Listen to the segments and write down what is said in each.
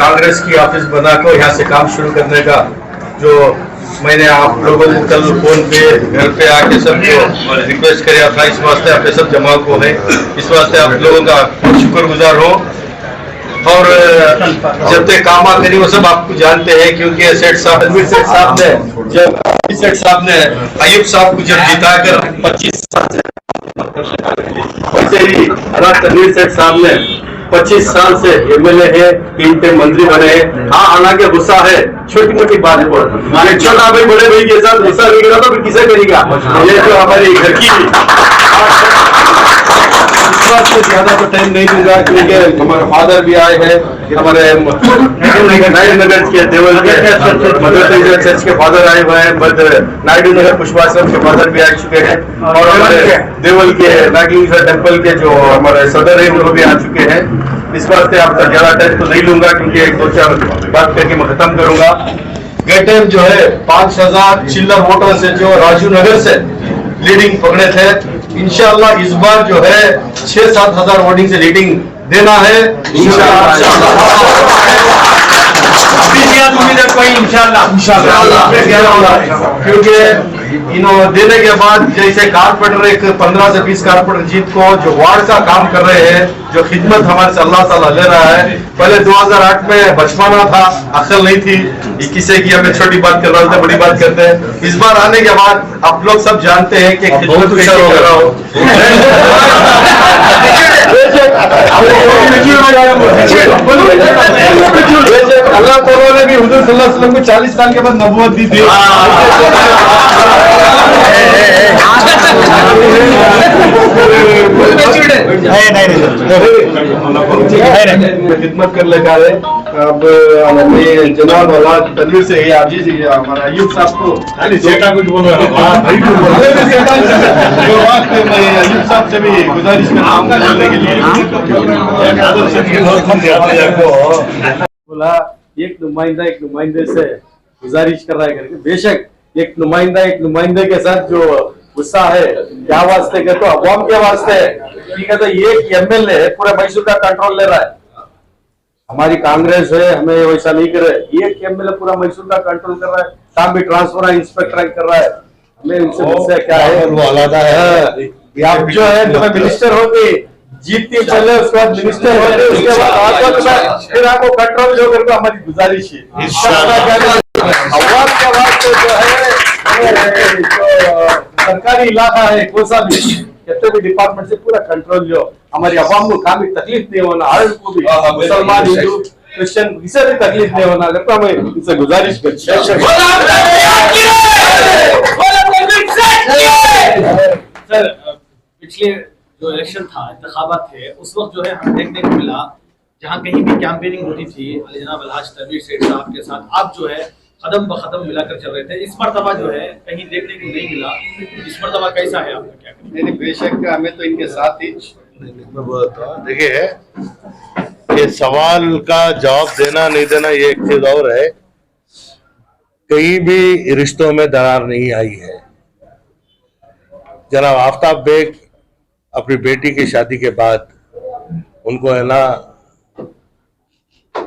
कांग्रेस की ऑफिस बनाकर यहाँ से काम शुरू करने का जो मैंने आप लोगों को कल फोन पे घर पे आके सबको रिक्वेस्ट किया था, इस वास्ते आपके सब जमा को है, इस वास्ते आप लोगों का शुक्रगुजार हो। और जब तक काम करी वो सब आपको जानते हैं, क्योंकि सेठ साहब अजमेर सेठ साहब ने अयूब साहब को जब जिताकर 25 साल से तनवीर सेठ साहब ने 25 साल से एमएलए है, 3 टाइम मंत्री बने हैं। हाँ, हालांकि गुस्सा है छोटी मोटी बात पर, माने छोटा भाई बड़े भाई के साथ गुस्सा नहीं करा तो फिर किसे करेगा। ये जो हमारी घर की से ज्यादा तो टाइम नहीं दूंगा, क्योंकि हमारे फादर भी आए हैं, हमारे नायडू नगर के देवल के चर्च के फादर आए हुए हैं, नायडू नगर पुष्पाश्रम के फादर भी आ चुके हैं, और हमारे देवल के नागेश्वर टेम्पल के जो हमारे सदर है वो भी आ चुके हैं। इस वास्ते आपका ज्यादा टाइम तो नहीं लूंगा, क्योंकि 1-2-4 बात करके मैं खत्म करूंगा। गए टाइम जो है 5000 चिल्लर वोटर से जो राजू नगर से लीडिंग पकड़े थे, इंशाल्लाह इस बार जो है 6-7 हजार वोटिंग से लीडिंग देना है क्योंकि इन्होंने देने के बाद जैसे कारपोरेटर एक 15 से 20 कारपोरेटर जीत को जो वार्ड का काम कर रहे हैं, जो खिदमत हमारे से अल्लाह ताला ले रहा है। पहले 2008 में बचपना था, अक्ल नहीं थी, किसी की हमें छोटी बात कर रहे थे, बड़ी बात करते हैं। इस बार आने के बाद आप लोग सब जानते हैं कि खिदमत कैसे कर रहा हो। अल्लाह ताला ने भी हुजूर सल्लल्लाहु अलैहि वसल्लम को 40 साल के बाद नबूवत दी थी। खिदमत कर लेगा है। अब जनाब औलाद तनवीर से ये आजी जी हमारा अयूब साहब को कुछ बोल रहा अयूब साहब से भी गुजारिश करने के लिए बोला एक नुमाइंदे से गुजारिश कर रहा है करके। बेशक एक नुमाइंदे के साथ जो गुस्सा है क्या वास्ते के, तो अवाम के वास्ते है। ठीक है, तो एक एमएलए पूरे मैसूर का कंट्रोल ले रहा है। हमारी कांग्रेस है, हमें वैसा नहीं करे। एक एमएलए पूरा मैसूर का कंट्रोल कर रहा है, काम भी ट्रांसफर इंस्पेक्टर कर रहा है। हमें उनसे गुस्सा क्या है, वो अलग है। आप जो है तुम्हें मिनिस्टर होगी, जीतती पहले उसके बाद मिनिस्टर होते, उसके बाद फिर आपको कंट्रोल जो करके हमारी गुजारिश है अवाम के वास्ते जो है सरकारी इलाका है, कोसा भी कितने भी डिपार्टमेंट से पूरा कंट्रोल जो हमारी अवाम को काफी तकलीफ नहीं होना, हर को भी मुसलमान हिंदू क्रिश्चियन किसी भी तकलीफ नहीं होना, अगर तो हमें इनसे गुजारिश करते हैं। सर, पिछले जो इलेक्शन था, इंतखाबात थे, उस वक्त जो है हमें देखने को मिला जहाँ कहीं भी कैंपेनिंग होती थी जनाब अलहाज तनवीर सेठ साहब के साथ, आप जो है कदम ब कदम मिलाकर चल रहे थे। इस मरतबा जो है कहीं देखने को नहीं मिला। इस मरतबा कैसा है आपका, क्या नहीं, बेशक हमें तो इनके साथ ही देखिए ये सवाल का जवाब देना नहीं देना ये एक चीज और है। कहीं भी रिश्तों में दरार नहीं आई है। जनाब आफ्ताब बेग अपनी बेटी की शादी के बाद उनको है ना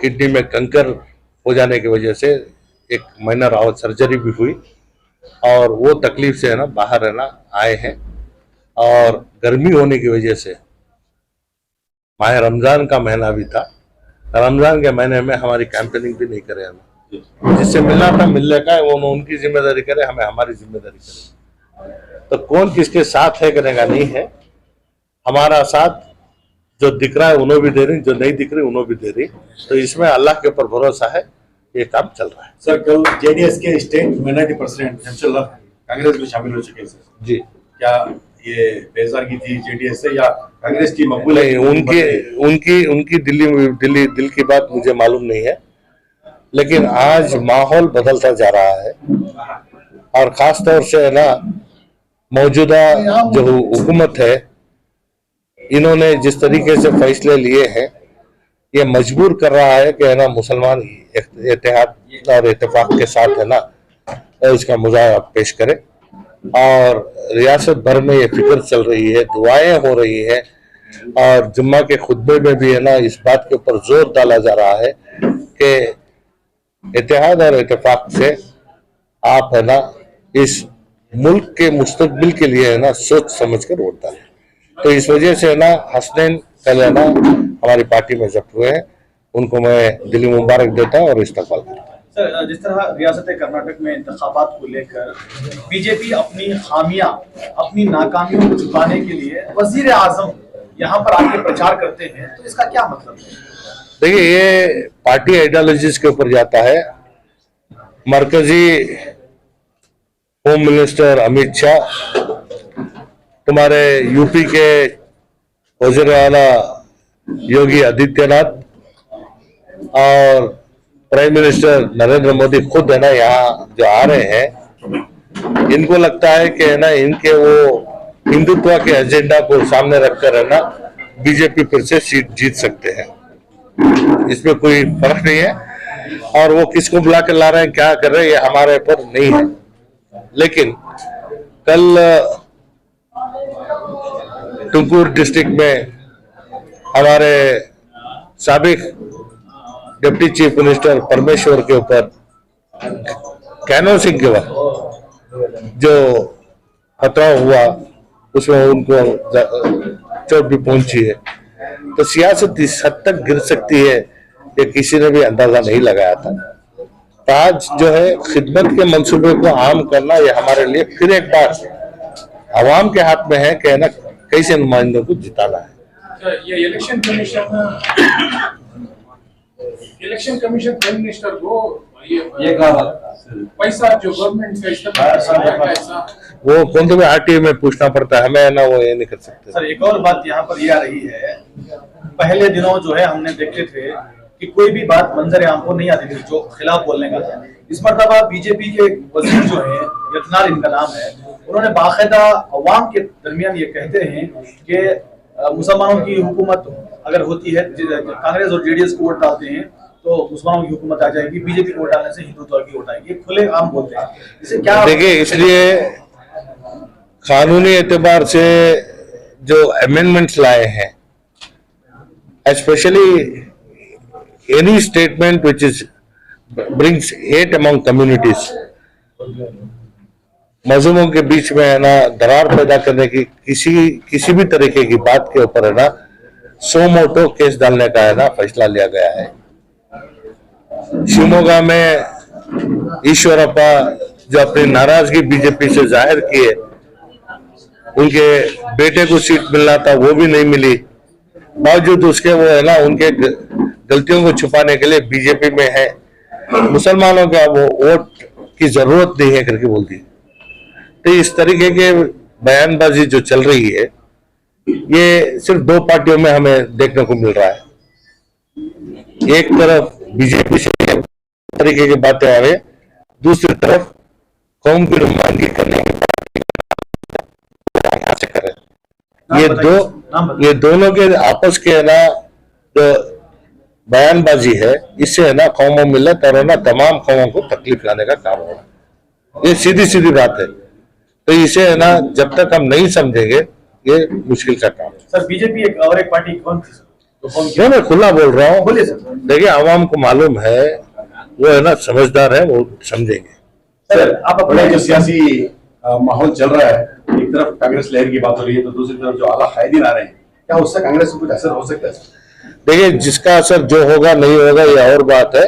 किडनी में कंकर हो जाने की वजह से एक माइनर आउट सर्जरी भी हुई और वो तकलीफ से है ना बाहर है ना आए हैं। और गर्मी होने की वजह से माह रमजान का महीना भी था, रमजान के महीने में हमारी कैंपेनिंग भी नहीं करे, हमें जिससे मिलना था मिलने का, वो उनकी जिम्मेदारी करे, हमें हमारी जिम्मेदारी करे। तो कौन किसके साथ है करेगा नहीं है, हमारा साथ जो दिख रहा है उन्हें भी दे रही, जो नहीं दिख रही उन्हें भी दे रही। तो इसमें अल्लाह के ऊपर भरोसा है, ये काम चल रहा है। सर कल जेडीएस के स्टेट माइनॉरिटी प्रेसिडेंट इंशाल्लाह कांग्रेस में शामिल हो चुके हैं सर जी। क्या ये बेजार की थी जेडीएस से या कांग्रेस की मकबूल है? उनकी दिल की बात मुझे मालूम नहीं है, लेकिन आज माहौल बदलता जा रहा है और खास तौर से है ना मौजूदा जो हुकूमत है, इन्होंने जिस तरीके से फैसले लिए हैं ये मजबूर कर रहा है कि है ना मुसलमान इत्तेहाद और इत्तेफाक के साथ है ना इसका मुजाहरा पेश करे। और रियासत भर में ये फिक्र चल रही है, दुआएं हो रही है और जुम्मा के खुतबे में भी है ना इस बात के ऊपर जोर डाला जा रहा है कि इत्तेहाद और इत्तेफाक से आप है ना इस मुल्क के मुस्तकबिल के लिए है ना सोच समझ कर वोट डालें। तो इस वजह से ना हसनैन कल है ना हमारी पार्टी में जब्त हुए हैं, उनको मैं दिली मुबारक देता हूँ और इस्तकबाल करता हूँ। सर जिस तरह रियासत कर्नाटक में इंतखाबात को लेकर बीजेपी अपनी खामियां, अपनी नाकामियों को छुपाने के लिए वजीर आजम यहाँ पर आके प्रचार करते हैं, तो इसका क्या मतलब है? देखिए ये पार्टी आइडियोलॉजीज के ऊपर जाता है। मरकजी होम मिनिस्टर अमित शाह, तुम्हारे यूपी के वज़ीर आला योगी आदित्यनाथ और प्राइम मिनिस्टर नरेंद्र मोदी खुद है ना यहाँ जो आ रहे हैं, इनको लगता है कि है ना इनके वो हिंदुत्व के एजेंडा को सामने रखकर है ना बीजेपी फिर से सीट जीत सकते हैं। इसमें कोई फर्क नहीं है और वो किसको बुला कर ला रहे हैं, क्या कर रहे हैं, ये हमारे ऊपर नहीं है। लेकिन कल तुमकुर डिस्ट्रिक्ट में हमारे साबिक डिप्टी चीफ मिनिस्टर परमेश्वर के ऊपर कैनोसिंग के वक्त जो खतरा हुआ उसमें उनको चोट भी पहुंची है। तो सियासत इस हद तक गिर सकती है ये किसी ने भी अंदाजा नहीं लगाया था। तो आज जो है खिदमत के मंसूबे को आम करना ये हमारे लिए फिर एक बार अवाम के हाथ में है कि है ना कैसे नुमाइंदों को जिताना है। ये इलेक्शन कमीशन प्राइम मिनिस्टर को ये पैसा जो गवर्नमेंट का इस्तेमाल वो कौन तो आरटीए में पूछना पड़ता है, हमें ना वो ये नहीं कर सकते। सर एक और बात यहाँ पर ये आ रही है, पहले दिनों जो है हमने देखे थे कि कोई भी बात मंजर आम को नहीं आती थी जो खिलाफ बोलने का था। इस मरतबा बीजेपी के वजीर जो है यतनाल इनका नाम है, उन्होंने बाकायदा अवाम के दरमियान ये कहते हैं कि मुसलमानों की हुकूमत अगर होती है, कांग्रेस और जेडीएस को वोट डालते हैं तो मुसलमानों की हुकूमत आ जाएगी, बीजेपी को वोट डालने से हिंदुत्व की वोट आएगी, खुले आम बोलते हैं। इसे क्या देखिए, इसलिए कानूनी एतबार से जो अमेंडमेंट्स लाए हैं, specially any statement which is brings hate among communities, मजहबों के बीच में है ना दरार पैदा करने की किसी भी तरीके की बात के ऊपर है ना सो मोटो केस डालने का है ना फैसला लिया गया है। शिवमोगा में ईश्वरप्पा जो अपनी नाराजगी बीजेपी से जाहिर किए, उनके बेटे को सीट मिलना था वो भी नहीं मिली, बावजूद उसके वो है ना उनके गलतियों को छुपाने के लिए बीजेपी में है, मुसलमानों का वो वोट की जरूरत नहीं है करके बोलती है। तो इस तरीके के बयानबाजी जो चल रही है ये सिर्फ दो पार्टियों में हमें देखने को मिल रहा है। एक तरफ बीजेपी से तरीके की बातें आ रही है, दूसरी तरफ कौम की नुमाइंदगी करने की यहाँ से करें। ये दोनों के आपस के है ना जो बयानबाजी है, इससे है ना कौम और मिलत और है ना तमाम कौमों को तकलीफ लाने का काम हो रहा है। ये सीधी बात है। तो इसे है ना जब तक हम नहीं समझेंगे ये मुश्किल का काम है। सर बीजेपी एक पार्टी कौन थी? जो मैं खुला बोल रहा हूँ, बोलिए सर। देखिए आवाम को मालूम है, वो है ना समझदार है, वो समझेंगे। सर आप बड़ा अपने जो सियासी माहौल चल रहा है, एक तरफ कांग्रेस लहर की बात हो रही है तो दूसरी तरफ जो आला कायदीन आ रहे हैं, क्या उससे कांग्रेस को कुछ असर हो सकता है? देखिए जिसका असर जो होगा नहीं होगा ये और बात है।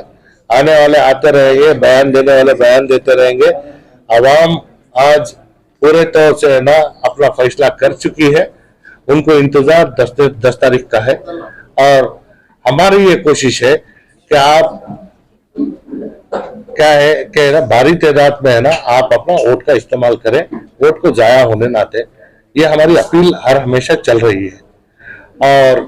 आने वाले आते रहेंगे, बयान देने वाले बयान देते रहेंगे। आवाम आज पूरे तौर से है ना अपना फैसला कर चुकी है, उनको इंतजार 10 तारीख का है। और हमारी ये कोशिश है कि आप क्या है कि ना भारी तादाद में है ना आप अपना वोट का इस्तेमाल करें, वोट को जाया होने ना दें। ये हमारी अपील हर हमेशा चल रही है। और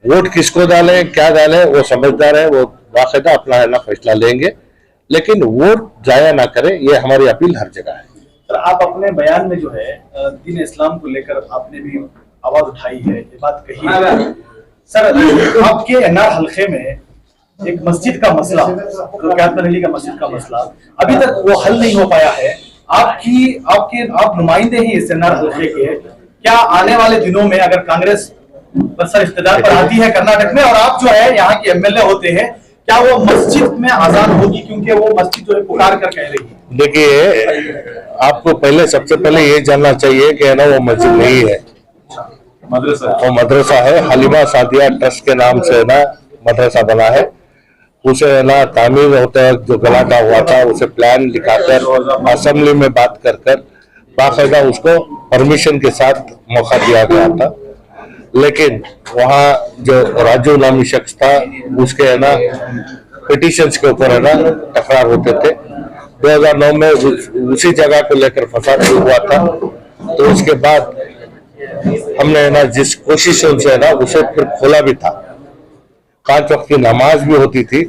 वोट किसको डालें, क्या डालें, वो समझदार है, वो बाकायदा अपना है ना फैसला लेंगे, लेकिन वोट जाया ना करें, ये हमारी अपील हर जगह है। सर आप अपने बयान में जो है दीन इस्लाम को लेकर आपने भी आवाज उठाई है, ये बात कही है। सर आपके एनआर हल्के में एक मस्जिद का मसला, क्यातन अली का मस्जिद का मसला अभी तक वो हल नहीं हो पाया है। आप नुमाइंदे हैं इस एनआर हल्के के, क्या आने वाले दिनों में अगर कांग्रेस बरसर इख्तियार पर आती है कर्नाटक में और आप जो है यहाँ के एमएलए होते हैं, क्या वो मस्जिद में आजाद होगी? क्योंकि वो मस्जिद जो है पुकार कर कह रही है। देखिए आपको पहले सबसे पहले ये जानना चाहिए कि है ना वो मस्जिद नहीं है, मदरसा वो मदरसा है। हलीमा सादिया ट्रस्ट के नाम से ना मदरसा बना है। उसे ना तामीर होता है, जो गलाटा हुआ था उसे प्लान लिखाकर असेंबली में बात कर बाकायदा उसको परमिशन के साथ मौका दिया गया था। लेकिन वहाँ जो राजू नामी शख्स था उसके है ना पिटिशंस के ऊपर है ना तकरार होते थे। 2009 में उसी जगह को लेकर फसाद हुआ था। तो उसके बाद हमने है ना जिस कोशिशों से है ना उसे फिर खोला भी था, 5 वक्त की नमाज भी होती थी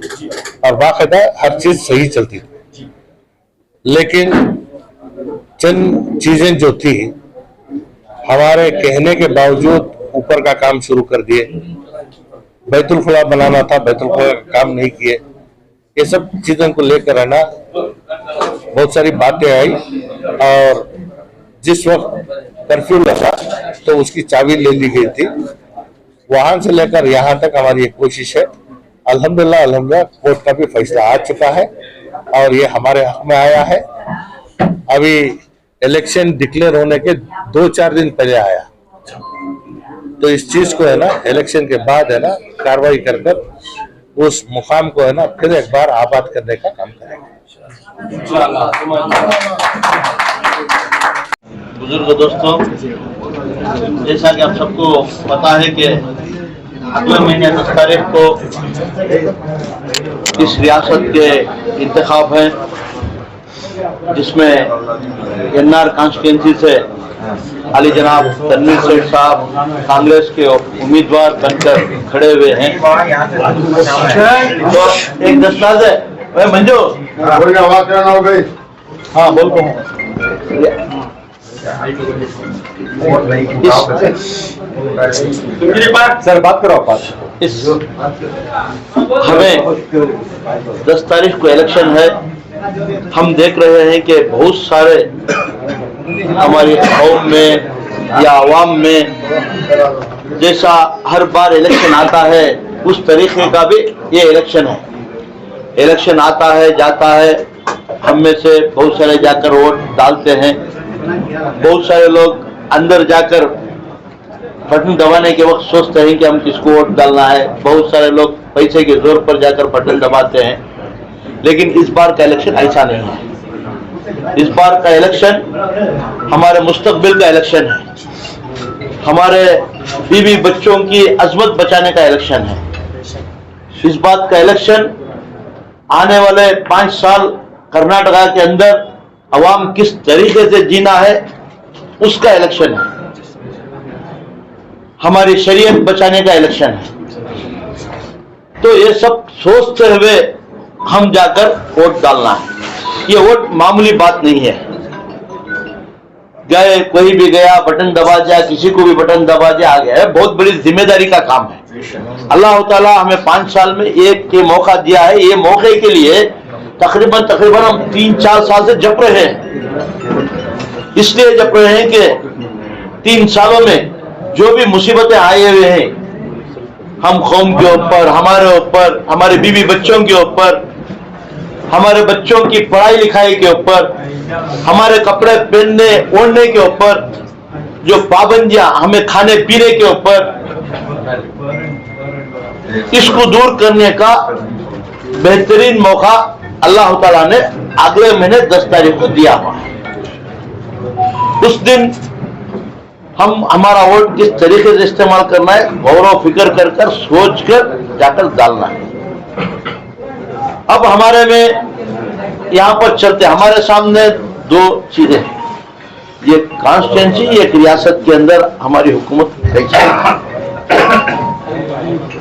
और बाकायदा हर चीज सही चलती थी। लेकिन चंद चीजें जो थी हमारे कहने के बावजूद ऊपर का काम शुरू कर दिए। बैतुल खुला बनाना था, बैतुल खुला का काम नहीं किए। ये सब चीजों को लेकर है ना बहुत सारी बातें आई और जिस वक्त कर्फ्यू लगा तो उसकी चाबी ले ली गई थी। वहां से लेकर यहाँ तक हमारी एक कोशिश है। अल्हम्दुलिल्लाह कोर्ट का भी फैसला आ चुका है और ये हमारे हक में आया है। अभी इलेक्शन डिक्लेयर होने के 2-4 दिन पहले आया, तो इस चीज को है ना इलेक्शन के बाद है ना कार्रवाई कर उस मुकाम को है ना फिर एक बार आबाद करने का काम करेंगे। बुजुर्ग दोस्तों, जैसा कि आप सबको पता है कि अगले महीने 10 तारीख को इस रियासत के इंतखाब हैं, जिसमें एनआर कॉन्स्टिट्यूंसी से अली जनाब तनवीर सेठ साहब कांग्रेस के उम्मीदवार बनकर खड़े हुए हैं। तो एक दस्तावेज है मंजू, हो गई। हाँ बोल सर बात करो आप। इस हमें 10 तारीख को इलेक्शन है। हम देख रहे हैं कि बहुत सारे हमारी कौम में या आवाम में जैसा हर बार इलेक्शन आता है उस तरीके का भी ये इलेक्शन है। इलेक्शन आता है जाता है, हम में से बहुत सारे जाकर वोट डालते हैं, बहुत सारे लोग अंदर जाकर बटन दबाने के वक्त सोचते हैं कि हम किसको वोट डालना है। बहुत सारे लोग पैसे के जोर पर जाकर बटन दबाते हैं, लेकिन इस बार का इलेक्शन ऐसा नहीं है। इस बार का इलेक्शन हमारे मुस्तकबिल का इलेक्शन है, हमारे बीवी बच्चों की अजमत बचाने का इलेक्शन है। इस बात का इलेक्शन आने वाले 5 साल कर्नाटका के अंदर अवाम किस तरीके से जीना है उसका इलेक्शन है, हमारी शरीयत बचाने का इलेक्शन है। तो ये सब सोचते हुए हम जाकर वोट डालना है। ये वोट मामूली बात नहीं है। गए कोई भी गया बटन दबा दिया, किसी को भी बटन दबा दिया आ गया है, बहुत बड़ी जिम्मेदारी का काम है। अल्लाह ताला हमें 5 साल में एक मौका दिया है। ये मौके के लिए तकरीबन हम 3-4 साल से जप रहे हैं। इसलिए जप रहे हैं कि 3 सालों में जो भी मुसीबतें आए हुए हैं हम कौम के ऊपर, हमारे बीवी बच्चों के ऊपर, हमारे बच्चों की पढ़ाई लिखाई के ऊपर, हमारे कपड़े पहनने ओढ़ने के ऊपर जो पाबंदियां, हमें खाने पीने के ऊपर, इसको दूर करने का बेहतरीन मौका अल्लाह ताला ने अगले महीने 10 तारीख को दिया हुआ है। उस दिन हम हमारा वोट किस तरीके से इस्तेमाल करना है, गौर फिक्र कर सोच कर जाकर डालना है। अब हमारे में यहां पर चलते, हमारे सामने 2 चीजें हैं, ये कॉन्स्टिट्यूंसी, एक रियासत के अंदर हमारी हुकूमत कैसी है।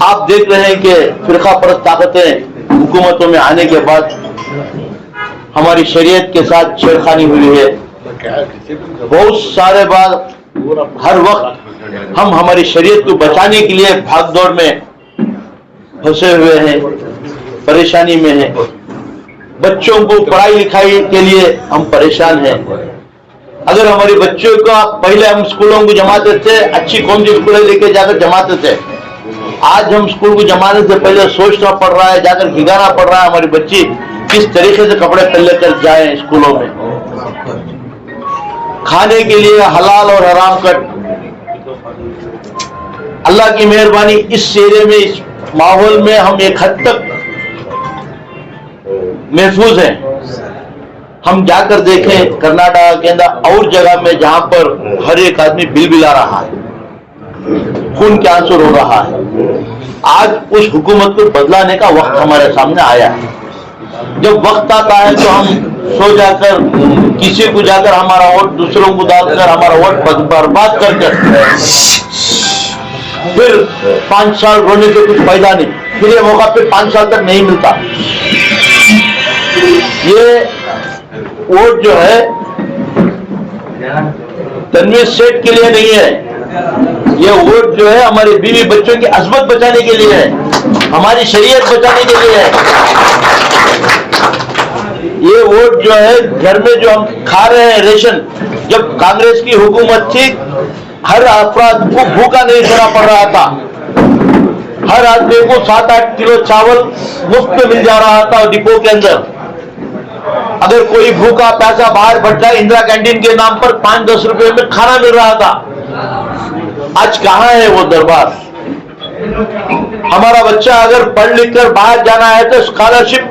आप देख रहे हैं कि फिरका परस्त ताकतें हुकूमतों में आने के बाद हमारी शरीयत के साथ छेड़खानी हुई है। बहुत सारे बार हर वक्त हम हमारी शरीयत को बचाने के लिए भागदौड़ में फंसे हुए हैं, परेशानी में हैं। बच्चों को पढ़ाई लिखाई के लिए हम परेशान हैं। अगर हमारे बच्चों का पहले हम स्कूलों को जमाते थे, अच्छी कौन सी स्कूलें लेके जाकर जमाते थे, आज हम स्कूल को जमाने से पहले सोचना पड़ रहा है, जाकर भिगाना पड़ रहा है हमारी बच्ची किस तरीके से कपड़े पहन लेकर जाए स्कूलों में। खाने के लिए हलाल और हराम कट, अल्लाह की मेहरबानी इस एरिया में, इस माहौल में हम एक हद तक महफूज हैं। हम जाकर देखें कर्नाटक के अंदर और जगह में जहां पर हर एक आदमी बिलबिला रहा है, खून के आंसू रो रहा है। आज उस हुकूमत को बदलाने का वक्त हमारे सामने आया है। जब वक्त आता है तो हम सो जाकर किसी को जाकर हमारा वोट दूसरों को डालकर हमारा वोट बर्बाद कर फिर 5 साल रोने से कुछ फायदा नहीं, फिर ये मौका फिर 5 साल तक नहीं मिलता। ये वोट जो है तनवीर सेठ के लिए नहीं है, ये वोट जो है हमारे बीवी बच्चों की अजमत बचाने के लिए है, हमारी शरीयत बचाने के लिए है। ये वोट जो है घर में जो हम खा रहे हैं रेशन, जब कांग्रेस की हुकूमत थी हर अफराद को भूखा नहीं सोना पड़ रहा था, हर आदमी को 7-8 किलो चावल मुफ्त में मिल जा रहा था डिपो के अंदर। अगर कोई भूखा पैसा बाहर भटका, इंदिरा कैंटीन के नाम पर 5-10 रुपए में खाना मिल रहा था। आज कहां है वो दरबार? हमारा बच्चा अगर पढ़ लिख कर बाहर जाना है तो स्कॉलरशिप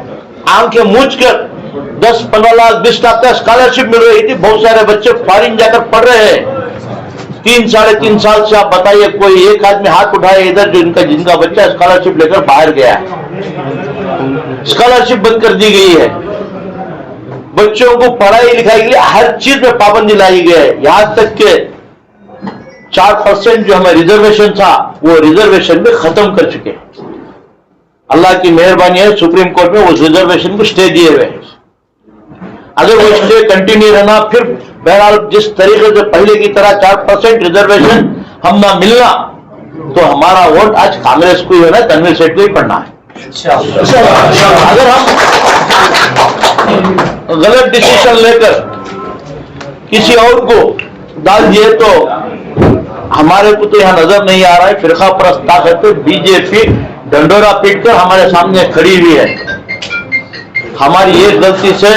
आंखें मूंझ कर 10-15 लाख 20 लाख का स्कॉलरशिप मिल रही थी। बहुत सारे बच्चे फॉरेन जाकर पढ़ रहे हैं। 3-3.5 साल से आप बताइए कोई एक आदमी हाथ उठाए इधर जो जिनका बच्चा स्कॉलरशिप लेकर बाहर गया है। स्कॉलरशिप बंद कर दी गई है। बच्चों को पढ़ाई लिखाई के लिए हर चीज में पाबंदी लाई गई है। यहां तक के 4% जो हमें रिजर्वेशन था वो रिजर्वेशन भी खत्म कर चुके हैं। अल्लाह की मेहरबानी है, सुप्रीम कोर्ट में उस रिजर्वेशन को स्टे दिए हुए हैं। अगर वो स्टे कंटिन्यू रहना, फिर बहरहाल जिस तरीके से पहले की तरह 4% रिजर्वेशन हम ना मिलना, तो हमारा वोट आज कांग्रेस को ही है ना, तनवीर सेठ को ही पड़ना है। अगर हम गलत डिसीजन लेकर किसी और को डाल दिए तो हमारे को तो यहां नजर नहीं आ रहा है। फिरका परस्त ताकत बीजेपी डंडोरा पीट कर हमारे सामने खड़ी हुई है। हमारी एक गलती से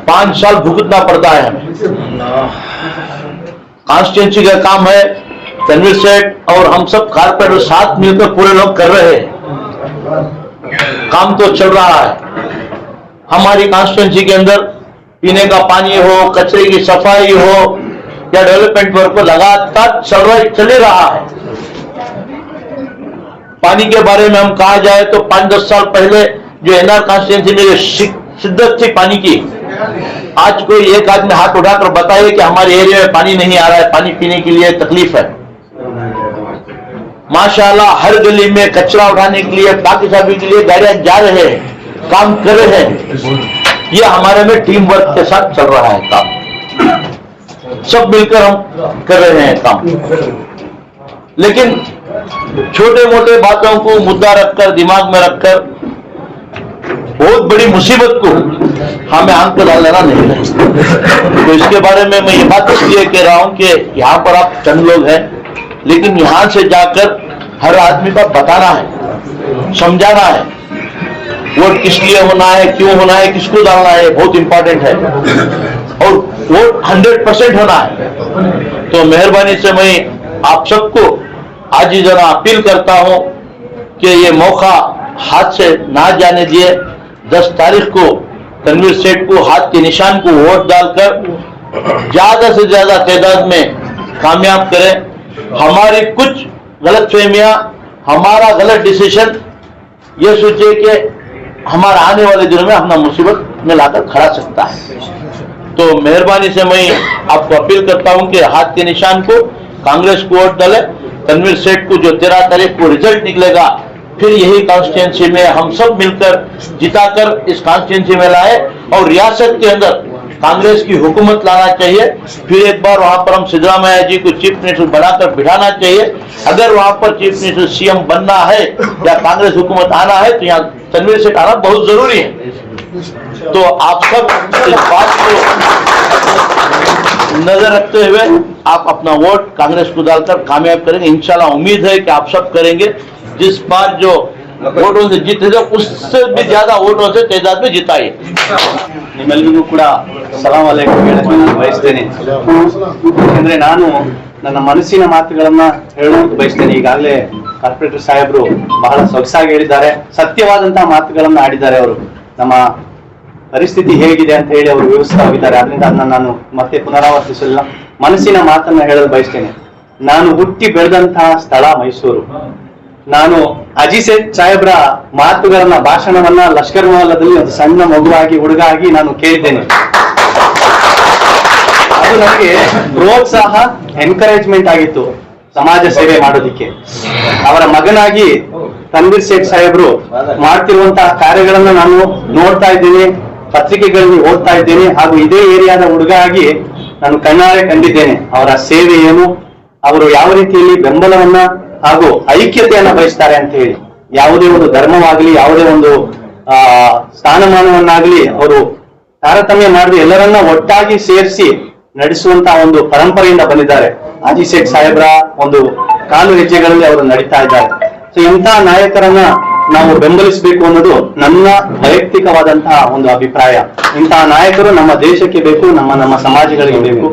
5 साल भुगतना पड़ता है हमें। कॉन्स्टिट्यूंसी का काम है, तनवीर सेठ और हम सब कारपोरेटर साथ मिलकर पूरे लोग कर रहे हैं। काम तो चल रहा है। हमारी कॉन्स्टिट्यूंसी के अंदर पीने का पानी हो, कचरे की सफाई हो या डेवलपमेंट वर्क को लगातार चल रहा है। पानी के बारे में हम कहा जाए तो 5-10 साल पहले जो एनआर कॉन्स्टिट्यूंसी में जो शिद्दत थी पानी की, आज कोई एक आदमी हाथ उठाकर बताइए कि हमारे एरिया में पानी नहीं आ रहा है, पानी पीने के लिए तकलीफ है। माशाल्लाह हर गली में कचरा उठाने के लिए, बाकी साफी के लिए गाड़ियां जा रहे हैं, काम कर रहे हैं। ये हमारे में टीम वर्क के साथ चल रहा है काम, सब मिलकर हम कर रहे हैं काम। लेकिन छोटे मोटे बातों को मुद्दा रखकर, दिमाग में रखकर बहुत बड़ी मुसीबत को हमें आंख पे डाल लेना नहीं है। तो इसके बारे में मैं ये बात इसलिए कह रहा हूं कि यहाँ पर आप चंद लोग हैं, लेकिन यहां से जाकर हर आदमी को बताना है, समझाना है, वोट किस लिए होना है, क्यों होना है, किसको डालना है, बहुत इंपॉर्टेंट है। और वोट 100% होना है। तो मेहरबानी से मैं आप सबको आज ही जरा अपील करता हूं कि ये मौका हाथ से ना जाने दिए। 10 तारीख को तनवीर सेठ को हाथ के निशान को वोट डालकर ज्यादा से ज्यादा तादाद में कामयाब करें। हमारी कुछ गलतफहमियां, हमारा गलत डिसीजन ये सोचिए कि हमारा आने वाले दिनों में अपना मुसीबत में लाकर खड़ा सकता है। तो मेहरबानी से मैं आपको अपील करता हूं कि हाथ के निशान को कांग्रेस को वोट डाले। तनवीर सेठ को जो 13 तारीख को रिजल्ट निकलेगा, फिर यही कॉन्स्टिट्यूंसी में हम सब मिलकर जिताकर इस कॉन्स्टिट्यूंसी में लाए और रियासत के अंदर कांग्रेस की हुकूमत लाना चाहिए। फिर एक बार वहां पर हम सिद्धरामैया जी को चीफ मिनिस्टर बनाकर बिठाना चाहिए। अगर वहां पर चीफ मिनिस्टर सीएम बनना है या कांग्रेस हुकूमत आना है तो यहाँ तनवीर सेठ आना बहुत जरूरी है। तो आप सब इस बात को नजर रखते हुए आप अपना वोट कांग्रेस को डालकर कामयाब करेंगे। इंशाल्लाह उम्मीद है कि आप सब करेंगे। जिस बार जो वोटों से जीते उससे भी ज्यादा वोटों से तादाद में जिताइए। ನಿಮ್ಮೆಲ್ಲರಿಗೂ ಕೂಡ ಸಲಾಂ ಅಲೈಕುಂ ಹೇಳಕ್ಕೆ ನಾನು ಬಯಸ್ತೇನೆ. ಯಾಕಂದ್ರೆ ನಾನು ನನ್ನ ಮನಸ್ಸಿನ ಮಾತುಗಳನ್ನ ಹೇಳೋಕೆ ಬಯಸ್ತೇನೆ. ಈಗಾಗಲೇ ಕಾರ್ಪೊರೇಟರ್ ಸಾಹೇಬರು ಬಹಳ ಸೊಗಸಾಗಿ ಹೇಳಿದ್ದಾರೆ, ಸತ್ಯವಾದಂತಹ ಮಾತುಗಳನ್ನ ಆಡಿದ್ದಾರೆ. ಅವರು ನಮ್ಮ ಪರಿಸ್ಥಿತಿ ಹೇಗಿದೆ ಅಂತ ಹೇಳಿ ಅವರು ವಿವರಿಸ್ತಾ ಹೋಗಿದ್ದಾರೆ. ಅದರಿಂದ ಅದನ್ನ ನಾನು ಮತ್ತೆ ಪುನರಾವರ್ತಿಸಲ್ಲ. ಮನಸ್ಸಿನ ಮಾತನ್ನ ಹೇಳಲು ಬಯಸ್ತೇನೆ. ನಾನು ಹುಟ್ಟಿ ಬೆಳೆದಂತಹ ಸ್ಥಳ ಮೈಸೂರು. ನಾನು ಅಜಿ ಸೇಠ್ ಸಾಹೇಬ್ರ ಮಾತುಗಳನ್ನ, ಭಾಷಣವನ್ನ ಲಷ್ಕರ್ ಮಹಲದಲ್ಲಿ ಒಂದು ಸಣ್ಣ ಮಗುವಾಗಿ, ಹುಡುಗಾಗಿ ನಾನು ಕೇಳಿದ್ದೇನೆ. ಅದು ನನಗೆ ಪ್ರೋತ್ಸಾಹ, ಎನ್ಕರೇಜ್ಮೆಂಟ್ ಆಗಿತ್ತು ಸಮಾಜ ಸೇವೆ ಮಾಡೋದಿಕ್ಕೆ. ಅವರ ಮಗನಾಗಿ ತನ್ವೀರ್ ಸೇಠ್ ಸಾಹೇಬ್ರು ಮಾಡ್ತಿರುವಂತಹ ಕಾರ್ಯಗಳನ್ನ ನಾನು ನೋಡ್ತಾ ಇದ್ದೇನೆ, ಪತ್ರಿಕೆಗಳಲ್ಲಿ ಓದ್ತಾ ಇದ್ದೇನೆ. ಹಾಗೂ ಇದೇ ಏರಿಯಾದ ಹುಡುಗ ಆಗಿ ನಾನು ಕಣ್ಣಾರೆ ಕಂಡಿದ್ದೇನೆ ಅವರ ಸೇವೆ ಏನು, ಅವರು ಯಾವ ರೀತಿಯಲ್ಲಿ ಬೆಂಬಲವನ್ನ ಹಾಗೂ ಐಕ್ಯತೆಯನ್ನ ಬಯಸ್ತಾರೆ ಅಂತ ಹೇಳಿ. ಯಾವುದೇ ಒಂದು ಧರ್ಮವಾಗಲಿ, ಯಾವುದೇ ಒಂದು ಸ್ಥಾನಮಾನವನ್ನಾಗಲಿ ಅವರು ತಾರತಮ್ಯ ಮಾಡದೆ ಎಲ್ಲರನ್ನ ಒಟ್ಟಾಗಿ ಸೇರಿಸಿ ನಡೆಸುವಂತಹ ಒಂದು ಪರಂಪರೆಯಿಂದ ಬಂದಿದ್ದಾರೆ. ಅಜಿ ಸೇಠ್ ಸಾಹೇಬ್ರ ಒಂದು ಕಾಲು ಹೆಜ್ಜೆಗಳಲ್ಲಿ ಅವರು ನಡೀತಾ ಇದ್ದಾರೆ. ಸೊ ಇಂತಹ ನಾಯಕರನ್ನ ನಾವು ಬೆಂಬಲಿಸಬೇಕು ಅನ್ನೋದು ನನ್ನ ವೈಯಕ್ತಿಕವಾದಂತಹ ಒಂದು ಅಭಿಪ್ರಾಯ. ಇಂತಹ ನಾಯಕರು ನಮ್ಮ ದೇಶಕ್ಕೆ ಬೇಕು, ನಮ್ಮ ಸಮಾಜಗಳಿಗೆ ಬೇಕು.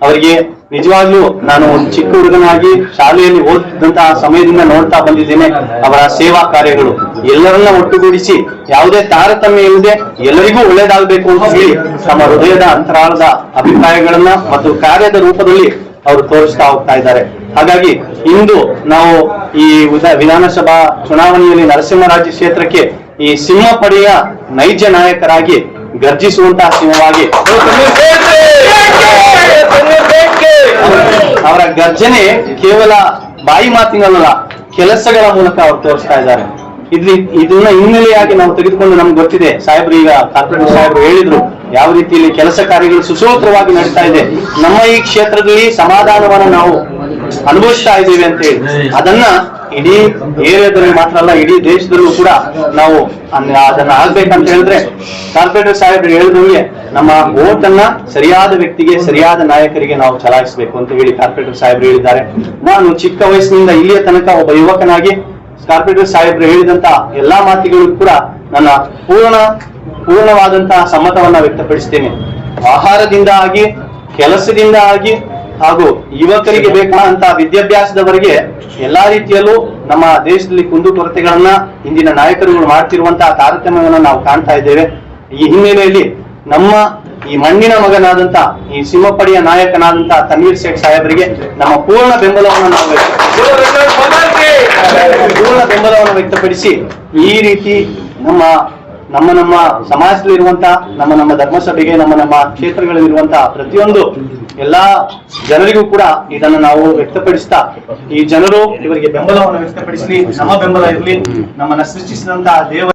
ಅವರಿಗೆ ನಿಜವಾಗ್ಲೂ ನಾನು ಒಂದು ಚಿಕ್ಕ ಹುಡುಗನಾಗಿ ಶಾಲೆಯಲ್ಲಿ ಓದಿದಂತಹ ಸಮಯದಿಂದ ನೋಡ್ತಾ ಬಂದಿದ್ದೇನೆ ಅವರ ಸೇವಾ ಕಾರ್ಯಗಳು. ಎಲ್ಲರನ್ನ ಒಟ್ಟುಗೂಡಿಸಿ ಯಾವುದೇ ತಾರತಮ್ಯ ಇಲ್ಲದೆ ಎಲ್ಲರಿಗೂ ಒಳ್ಳೇದಾಗಬೇಕು ಅಂತ ಹೇಳಿ ತಮ್ಮ ಹೃದಯದ ಅಂತರಾಳದ ಅಭಿಪ್ರಾಯಗಳನ್ನ ಮತ್ತು ಕಾರ್ಯದ ರೂಪದಲ್ಲಿ ಅವರು ತೋರಿಸ್ತಾ ಹೋಗ್ತಾ ಇದ್ದಾರೆ. ಹಾಗಾಗಿ ಇಂದು ನಾವು ಈ ವಿಧಾನಸಭಾ ಚುನಾವಣೆಯಲ್ಲಿ ನರಸಿಂಹರಾಜ ಕ್ಷೇತ್ರಕ್ಕೆ ಈ ಸಿಂಹ ಪಡೆಯ ನೈಜ ನಾಯಕರಾಗಿ ಗರ್ಜಿಸುವಂತಹ ಸಿಂಹವಾಗಿ ಅವರ ಗರ್ಜನೆ ಕೇವಲ ಬಾಯಿ ಮಾತಿನಲ್ಲ, ಕೆಲಸಗಳ ಮೂಲಕ ಅವರು ತೋರಿಸ್ತಾ ಇದ್ದಾರೆ. ಇದನ್ನ ಹಿನ್ನೆಲೆಯಾಗಿ ನಾವು ತೆಗೆದುಕೊಂಡು ನಮ್ಗೆ ಗೊತ್ತಿದೆ, ಸಾಹೇಬ್ರು ಈಗ ಕಾರ್ಪೊರೇಟರ್ ಸಾಹೇಬ್ರು ಹೇಳಿದ್ರು ಯಾವ ರೀತಿಯಲ್ಲಿ ಕೆಲಸ ಕಾರ್ಯಗಳು ಸುಸೂತ್ರವಾಗಿ ನಡೀತಾ ಇದೆ. ನಮ್ಮ ಈ ಕ್ಷೇತ್ರದಲ್ಲಿ ಸಮಾಧಾನವನ್ನ ನಾವು ಅನುಭವಿಸ್ತಾ ಇದ್ದೀವಿ ಅಂತ ಹೇಳಿ ಅದನ್ನ ಇಡೀ ಏರಿಯಾದಲ್ಲಿ ಮಾತ್ರ ಅಲ್ಲ, ಇಡೀ ದೇಶದಲ್ಲೂ ಕೂಡ ನಾವು ಅದನ್ನ ಆಗ್ಬೇಕಂತ ಹೇಳಿದ್ರೆ ಕಾರ್ಪೊರೇಟರ್ ಸಾಹೇಬ್ರು ಹೇಳಿದಂಗೆ ನಮ್ಮ ವೋಟ್ ಅನ್ನ ಸರಿಯಾದ ವ್ಯಕ್ತಿಗೆ, ಸರಿಯಾದ ನಾಯಕರಿಗೆ ನಾವು ಚಲಾಯಿಸಬೇಕು ಅಂತ ಹೇಳಿ ಕಾರ್ಪೊರೇಟರ್ ಸಾಹೇಬ್ರು ಹೇಳಿದ್ದಾರೆ. ನಾನು ಚಿಕ್ಕ ವಯಸ್ಸಿನಿಂದ ಇಲ್ಲಿಯ ತನಕ ಒಬ್ಬ ಯುವಕನಾಗಿ ಕಾರ್ಪೊರೇಟರ್ ಸಾಹೇಬ್ರು ಹೇಳಿದಂತ ಎಲ್ಲಾ ಮಾತಿಗಳು ಕೂಡ ನನ್ನ ಪೂರ್ಣವಾದಂತಹ ಸಮ್ಮತವನ್ನ ವ್ಯಕ್ತಪಡಿಸ್ತೇನೆ. ಆಹಾರದಿಂದ ಆಗಿ, ಕೆಲಸದಿಂದ ಆಗಿ ಹಾಗೂ ಯುವಕರಿಗೆ ಬೇಕಾದಂತಹ ವಿದ್ಯಾಭ್ಯಾಸದವರೆಗೆ ಎಲ್ಲಾ ರೀತಿಯಲ್ಲೂ ನಮ್ಮ ದೇಶದಲ್ಲಿ ಕುಂದುಕೊರತೆಗಳನ್ನ ಇಂದಿನ ನಾಯಕರುಗಳು ಮಾಡ್ತಿರುವಂತಹ ತಾರತಮ್ಯವನ್ನು ನಾವು ಕಾಣ್ತಾ ಇದ್ದೇವೆ. ಈ ಹಿನ್ನೆಲೆಯಲ್ಲಿ ನಮ್ಮ ಈ ಮಣ್ಣಿನ ಮಗನಾದಂತ ಈ ಸಿಂಹಪಡೆಯ ನಾಯಕನಾದಂತ ತನ್ವೀರ್ ಸೇಠ್ ಸಾಹೇಬರಿಗೆ ನಮ್ಮ ಪೂರ್ಣ ಬೆಂಬಲವನ್ನು ವ್ಯಕ್ತಪಡಿಸಿ ಈ ರೀತಿ ನಮ್ಮ ಸಮಾಜದಲ್ಲಿರುವಂತಹ ನಮ್ಮ ಧರ್ಮಸಭೆಗೆ, ನಮ್ಮ ಕ್ಷೇತ್ರಗಳಲ್ಲಿರುವಂತಹ ಪ್ರತಿಯೊಂದು ಎಲ್ಲಾ ಜನರಿಗೂ ಕೂಡ ಇದನ್ನು ನಾವು ವ್ಯಕ್ತಪಡಿಸ್ತಾ ಈ ಜನರು ಇವರಿಗೆ ಬೆಂಬಲವನ್ನು ವ್ಯಕ್ತಪಡಿಸಲಿ, ನಮ್ಮ ಬೆಂಬಲ ಇರಲಿ. ನಮ್ಮನ್ನ ಸೃಷ್ಟಿಸಿದಂತಹ ದೇವ